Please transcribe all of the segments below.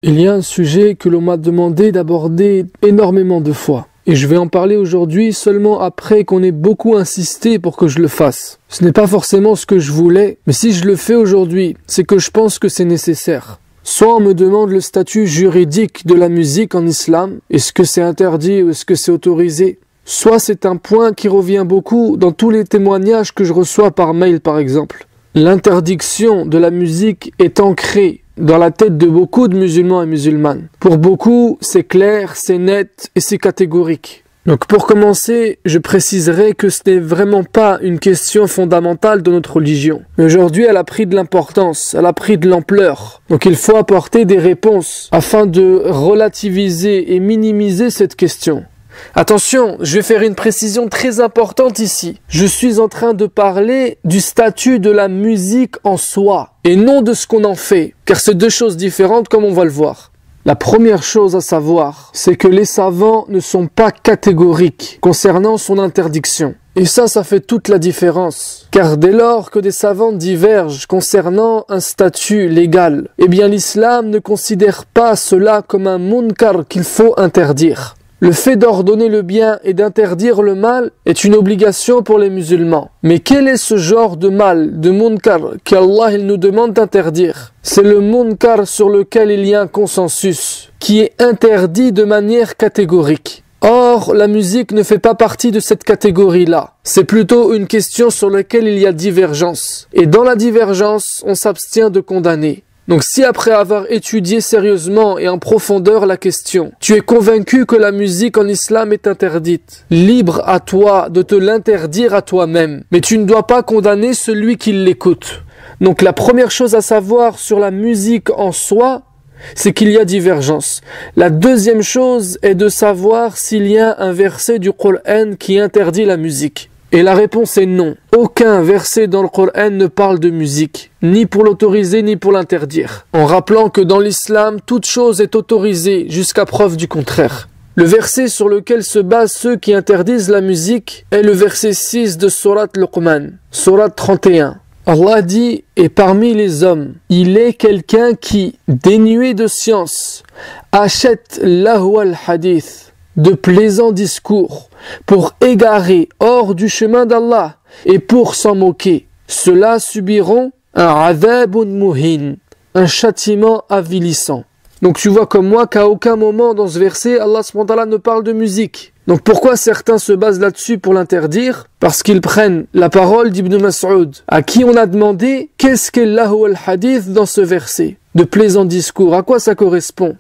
Il y a un sujet que l'on m'a demandé d'aborder énormément de fois. Et je vais en parler aujourd'hui seulement après qu'on ait beaucoup insisté pour que je le fasse. Ce n'est pas forcément ce que je voulais, mais si je le fais aujourd'hui, c'est que je pense que c'est nécessaire. Soit on me demande le statut juridique de la musique en islam, est-ce que c'est interdit ou est-ce que c'est autorisé? Soit c'est un point qui revient beaucoup dans tous les témoignages que je reçois par mail par exemple. L'interdiction de la musique est ancrée dans la tête de beaucoup de musulmans et musulmanes. Pour beaucoup, c'est clair, c'est net et c'est catégorique. Donc pour commencer, je préciserai que ce n'est vraiment pas une question fondamentale de notre religion. Mais aujourd'hui, elle a pris de l'importance, elle a pris de l'ampleur. Donc il faut apporter des réponses afin de relativiser et minimiser cette question. Attention, je vais faire une précision très importante ici. Je suis en train de parler du statut de la musique en soi et non de ce qu'on en fait, car c'est deux choses différentes comme on va le voir. La première chose à savoir, c'est que les savants ne sont pas catégoriques concernant son interdiction. Et ça fait toute la différence. Car dès lors que des savants divergent concernant un statut légal, eh bien l'islam ne considère pas cela comme un munkar qu'il faut interdire. Le fait d'ordonner le bien et d'interdire le mal est une obligation pour les musulmans. Mais quel est ce genre de mal, de munkar, qu'Allah nous demande d'interdire? C'est le munkar sur lequel il y a un consensus, qui est interdit de manière catégorique. Or, la musique ne fait pas partie de cette catégorie-là. C'est plutôt une question sur laquelle il y a divergence. Et dans la divergence, on s'abstient de condamner. Donc si après avoir étudié sérieusement et en profondeur la question, tu es convaincu que la musique en islam est interdite, libre à toi de te l'interdire à toi-même, mais tu ne dois pas condamner celui qui l'écoute. Donc la première chose à savoir sur la musique en soi, c'est qu'il y a divergence. La deuxième chose est de savoir s'il y a un verset du Coran qui interdit la musique. Et la réponse est non. Aucun verset dans le Coran ne parle de musique, ni pour l'autoriser ni pour l'interdire. En rappelant que dans l'islam, toute chose est autorisée jusqu'à preuve du contraire. Le verset sur lequel se basent ceux qui interdisent la musique est le verset 6 de Sourate Luqman, Sourate 31. Allah dit, et parmi les hommes, il est quelqu'un qui, dénué de science, achète lahwa al-hadith, de plaisants discours, pour égarer hors du chemin d'Allah et pour s'en moquer. Ceux-là subiront un adhabun muhin, un châtiment avilissant. Donc tu vois comme moi qu'à aucun moment dans ce verset, Allah s.w.t. ne parle de musique. Donc pourquoi certains se basent là-dessus pour l'interdire? Parce qu'ils prennent la parole d'Ibn Mas'ud, à qui on a demandé qu'est-ce qu'est lahu al-hadith dans ce verset, de plaisants discours, à quoi ça correspond?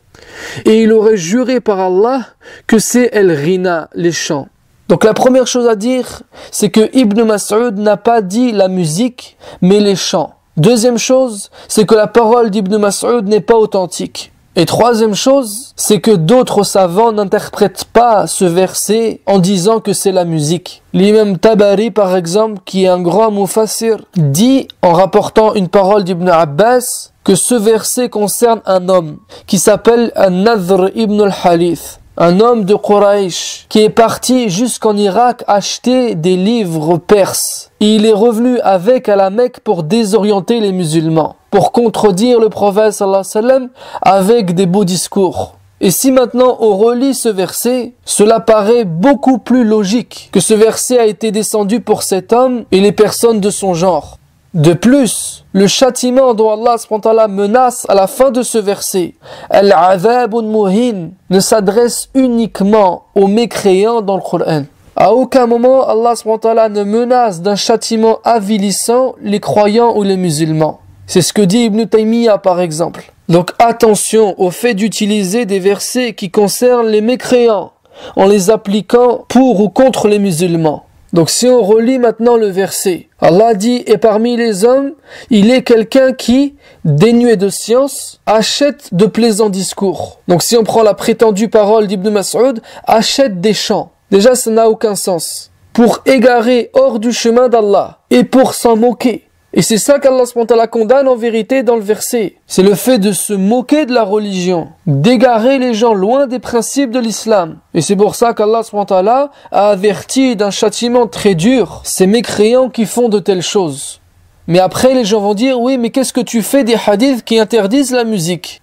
Et il aurait juré par Allah que c'est el-rina, les chants. Donc la première chose à dire, c'est que Ibn Mas'ud n'a pas dit la musique, mais les chants. Deuxième chose, c'est que la parole d'Ibn Mas'ud n'est pas authentique. Et troisième chose, c'est que d'autres savants n'interprètent pas ce verset en disant que c'est la musique. L'imam Tabari, par exemple, qui est un grand mufassir, dit, en rapportant une parole d'Ibn Abbas, que ce verset concerne un homme qui s'appelle An-Nadhr ibn al-Harith, un homme de Quraysh qui est parti jusqu'en Irak acheter des livres perses. Et il est revenu avec à la Mecque pour désorienter les musulmans, pour contredire le prophète sallallahu alayhi wa sallam avec des beaux discours. Et si maintenant on relit ce verset, cela paraît beaucoup plus logique que ce verset a été descendu pour cet homme et les personnes de son genre. De plus, le châtiment dont Allah s.w.t. menace à la fin de ce verset, Al-Adhabun Muhin, ne s'adresse uniquement aux mécréants dans le Coran. À aucun moment Allah s.w.t. ne menace d'un châtiment avilissant les croyants ou les musulmans. C'est ce que dit Ibn Taymiyyah par exemple. Donc attention au fait d'utiliser des versets qui concernent les mécréants en les appliquant pour ou contre les musulmans. Donc si on relit maintenant le verset, Allah dit, et parmi les hommes, il est quelqu'un qui, dénué de science, achète de plaisants discours. Donc si on prend la prétendue parole d'Ibn Mas'ud, achète des chants. Déjà ça n'a aucun sens. Pour égarer hors du chemin d'Allah et pour s'en moquer. Et c'est ça qu'Allah s.w.t. condamne en vérité dans le verset. C'est le fait de se moquer de la religion, d'égarer les gens loin des principes de l'islam. Et c'est pour ça qu'Allah s.w.t. a averti d'un châtiment très dur ces mécréants qui font de telles choses. Mais après les gens vont dire, oui mais qu'est-ce que tu fais des hadiths qui interdisent la musique?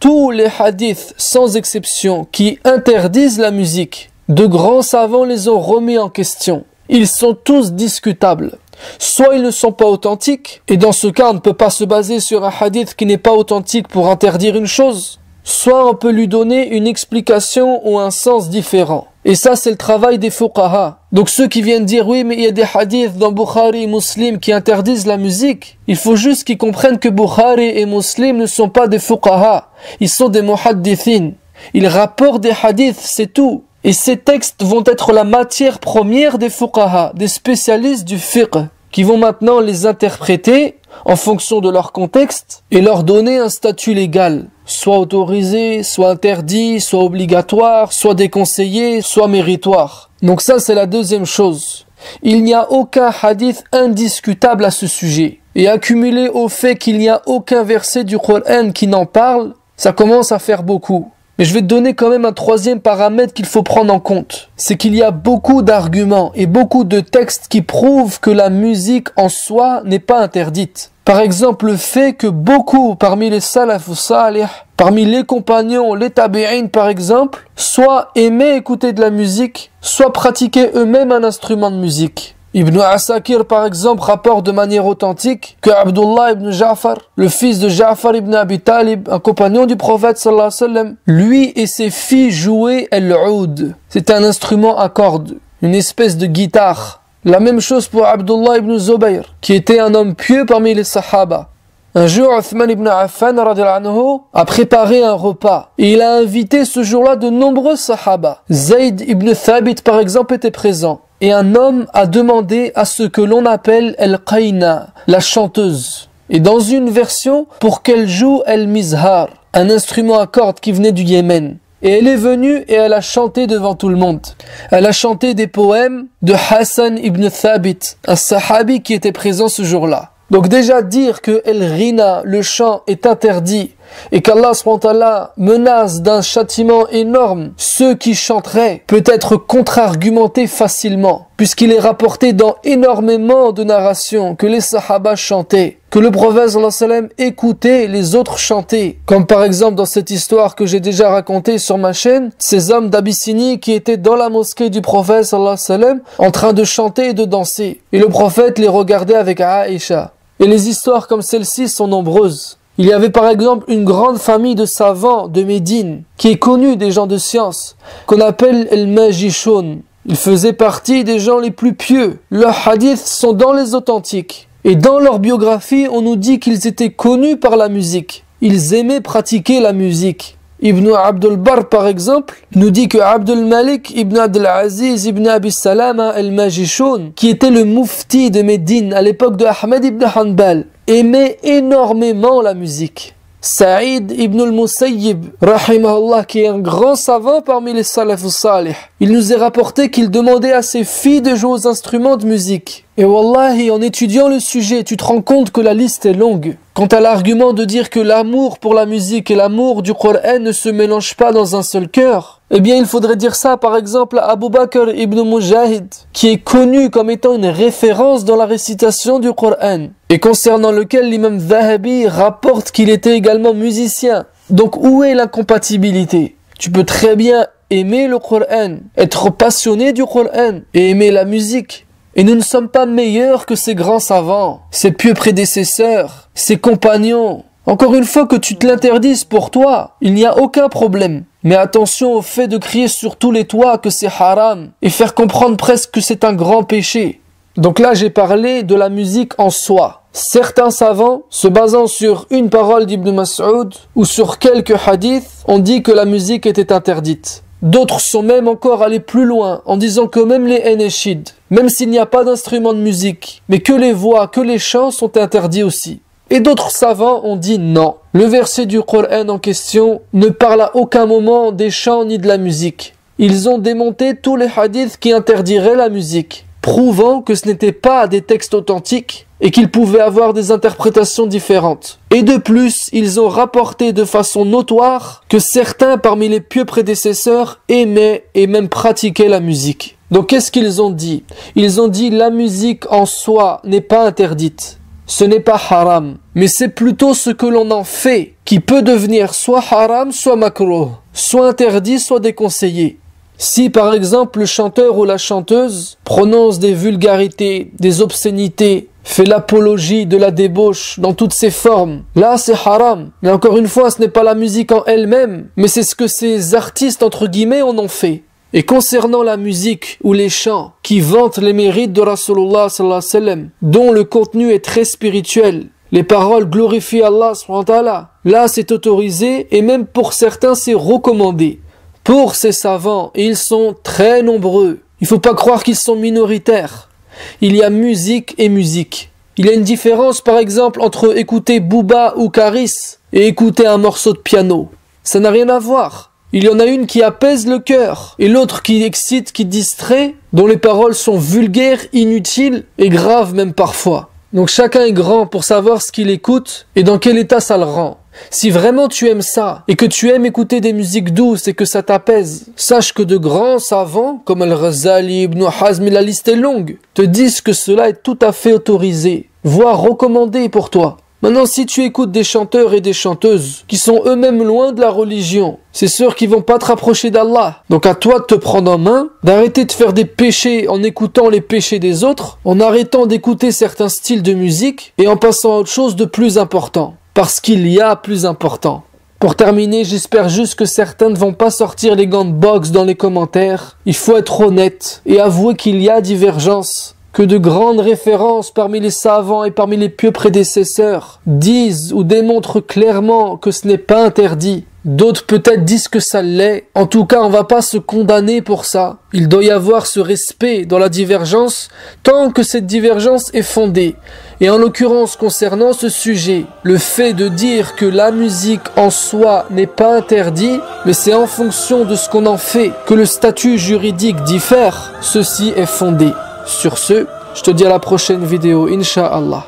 tous les hadiths, sans exception, qui interdisent la musique, de grands savants les ont remis en question. Ils sont tous discutables. Soit ils ne sont pas authentiques, et dans ce cas on ne peut pas se baser sur un hadith qui n'est pas authentique pour interdire une chose, soit on peut lui donner une explication ou un sens différent. Et ça c'est le travail des fuqaha. Donc ceux qui viennent dire oui mais il y a des hadiths dans Bukhari et Muslim qui interdisent la musique, il faut juste qu'ils comprennent que Bukhari et Muslim ne sont pas des fuqaha, ils sont des muhaddithin. Ils rapportent des hadiths, c'est tout. Et ces textes vont être la matière première des fuqaha, des spécialistes du fiqh, qui vont maintenant les interpréter en fonction de leur contexte et leur donner un statut légal, soit autorisé, soit interdit, soit obligatoire, soit déconseillé, soit méritoire. Donc ça c'est la deuxième chose. Il n'y a aucun hadith indiscutable à ce sujet. Et accumulé au fait qu'il n'y a aucun verset du Coran qui n'en parle, ça commence à faire beaucoup. Mais je vais te donner quand même un troisième paramètre qu'il faut prendre en compte. C'est qu'il y a beaucoup d'arguments et beaucoup de textes qui prouvent que la musique en soi n'est pas interdite. Par exemple, le fait que beaucoup parmi les salaf salih, parmi les compagnons, les tabi'in par exemple, soit aimaient écouter de la musique, soit pratiquaient eux-mêmes un instrument de musique. Ibn Asakir par exemple rapporte de manière authentique que Abdullah ibn Ja'far, le fils de Ja'far ibn Abi Talib, un compagnon du prophète sallallahu alayhi wa sallam, lui et ses filles jouaient al-oud. C'est un instrument à cordes, une espèce de guitare. La même chose pour Abdullah ibn Zubayr, qui était un homme pieux parmi les sahaba. Un jour, Uthman ibn Affan a préparé un repas et il a invité ce jour-là de nombreux sahaba. Zayd ibn Thabit par exemple était présent. Et un homme a demandé à ce que l'on appelle al-qayna, la chanteuse. Et dans une version, pour qu'elle joue al-mizhar, un instrument à cordes qui venait du Yémen. Et elle est venue et elle a chanté devant tout le monde. Elle a chanté des poèmes de Hassan ibn Thabit, un sahabi qui était présent ce jour-là. Donc déjà dire que el-rina, le chant, est interdit et qu'Allah s.w.t. menace d'un châtiment énorme ceux qui chanteraient peut être contre-argumenté facilement, puisqu'il est rapporté dans énormément de narrations que les sahaba chantaient, que le prophète sallallahu alayhi wa sallam écoutait les autres chanter, comme par exemple dans cette histoire que j'ai déjà racontée sur ma chaîne, ces hommes d'Abyssinie qui étaient dans la mosquée du prophète sallallahu alayhi wa sallam en train de chanter et de danser, et le prophète les regardait avec Aïcha. Et les histoires comme celle-ci sont nombreuses. Il y avait par exemple une grande famille de savants de Médine, qui est connue des gens de science, qu'on appelle el-Majishun. Ils faisaient partie des gens les plus pieux. Leurs hadiths sont dans les authentiques. Et dans leur biographie, on nous dit qu'ils étaient connus par la musique. Ils aimaient pratiquer la musique. Ibn Abdul Barr, par exemple, nous dit que Abdul Malik ibn Abdul Aziz ibn Abi Salama al-Majishun, qui était le mufti de Médine à l'époque de Ahmed ibn Hanbal, aimait énormément la musique. Saïd ibn al-Musayyib, rahimahullah, qui est un grand savant parmi les salaf salih, il nous est rapporté qu'il demandait à ses filles de jouer aux instruments de musique. Et wallahi, en étudiant le sujet, tu te rends compte que la liste est longue. Quant à l'argument de dire que l'amour pour la musique et l'amour du Coran ne se mélangent pas dans un seul cœur, eh bien il faudrait dire ça par exemple à Abu Bakr ibn Mujahid, qui est connu comme étant une référence dans la récitation du Coran, et concernant lequel l'imam Zahabi rapporte qu'il était également musicien. Donc où est l'incompatibilité? Tu peux très bien aimer le Coran, être passionné du Coran et aimer la musique. Et nous ne sommes pas meilleurs que ces grands savants, ces pieux prédécesseurs, ces compagnons. Encore une fois que tu te l'interdises pour toi, il n'y a aucun problème. Mais attention au fait de crier sur tous les toits que c'est haram et faire comprendre presque que c'est un grand péché. Donc là, j'ai parlé de la musique en soi. Certains savants, se basant sur une parole d'Ibn Mas'ud ou sur quelques hadiths, ont dit que la musique était interdite. D'autres sont même encore allés plus loin en disant que même les Eneshid, même s'il n'y a pas d'instrument de musique, mais que les voix, que les chants sont interdits aussi. Et d'autres savants ont dit non. Le verset du Coran en question ne parle à aucun moment des chants ni de la musique. Ils ont démonté tous les hadiths qui interdiraient la musique, prouvant que ce n'était pas des textes authentiques et qu'ils pouvaient avoir des interprétations différentes. Et de plus, ils ont rapporté de façon notoire que certains parmi les pieux prédécesseurs aimaient et même pratiquaient la musique. Donc qu'est-ce qu'ils ont dit? Ils ont dit la musique en soi n'est pas interdite. Ce n'est pas haram, mais c'est plutôt ce que l'on en fait qui peut devenir soit haram, soit makruh, soit interdit, soit déconseillé. Si par exemple le chanteur ou la chanteuse prononce des vulgarités, des obscénités, fait l'apologie de la débauche dans toutes ses formes, là c'est haram. Mais encore une fois, ce n'est pas la musique en elle-même, mais c'est ce que ces artistes entre guillemets en ont fait. Et concernant la musique ou les chants qui vantent les mérites de Rasulullah sallallahu alayhi wa sallam, dont le contenu est très spirituel, les paroles glorifient Allah subhanahu wa ta'ala, là c'est autorisé et même pour certains c'est recommandé. Pour ces savants, et ils sont très nombreux, il ne faut pas croire qu'ils sont minoritaires. Il y a musique et musique. Il y a une différence par exemple entre écouter Booba ou Karis et écouter un morceau de piano. Ça n'a rien à voir. Il y en a une qui apaise le cœur et l'autre qui excite, qui distrait, dont les paroles sont vulgaires, inutiles et graves même parfois. Donc chacun est grand pour savoir ce qu'il écoute et dans quel état ça le rend. Si vraiment tu aimes ça et que tu aimes écouter des musiques douces et que ça t'apaise, sache que de grands savants comme Al-Ghazali, Ibn Hazm, la liste est longue, te disent que cela est tout à fait autorisé, voire recommandé pour toi. Maintenant, si tu écoutes des chanteurs et des chanteuses qui sont eux-mêmes loin de la religion, c'est sûr qu'ils vont pas te rapprocher d'Allah. Donc à toi de te prendre en main, d'arrêter de faire des péchés en écoutant les péchés des autres, en arrêtant d'écouter certains styles de musique et en passant à autre chose de plus important. Parce qu'il y a plus important. Pour terminer, j'espère juste que certains ne vont pas sortir les gants de boxe dans les commentaires. Il faut être honnête et avouer qu'il y a divergence. Que de grandes références parmi les savants et parmi les pieux prédécesseurs disent ou démontrent clairement que ce n'est pas interdit. D'autres peut-être disent que ça l'est. En tout cas, on va pas se condamner pour ça. Il doit y avoir ce respect dans la divergence tant que cette divergence est fondée. Et en l'occurrence, concernant ce sujet, le fait de dire que la musique en soi n'est pas interdit, mais c'est en fonction de ce qu'on en fait que le statut juridique diffère, ceci est fondé. Sur ce, je te dis à la prochaine vidéo, Inch'Allah.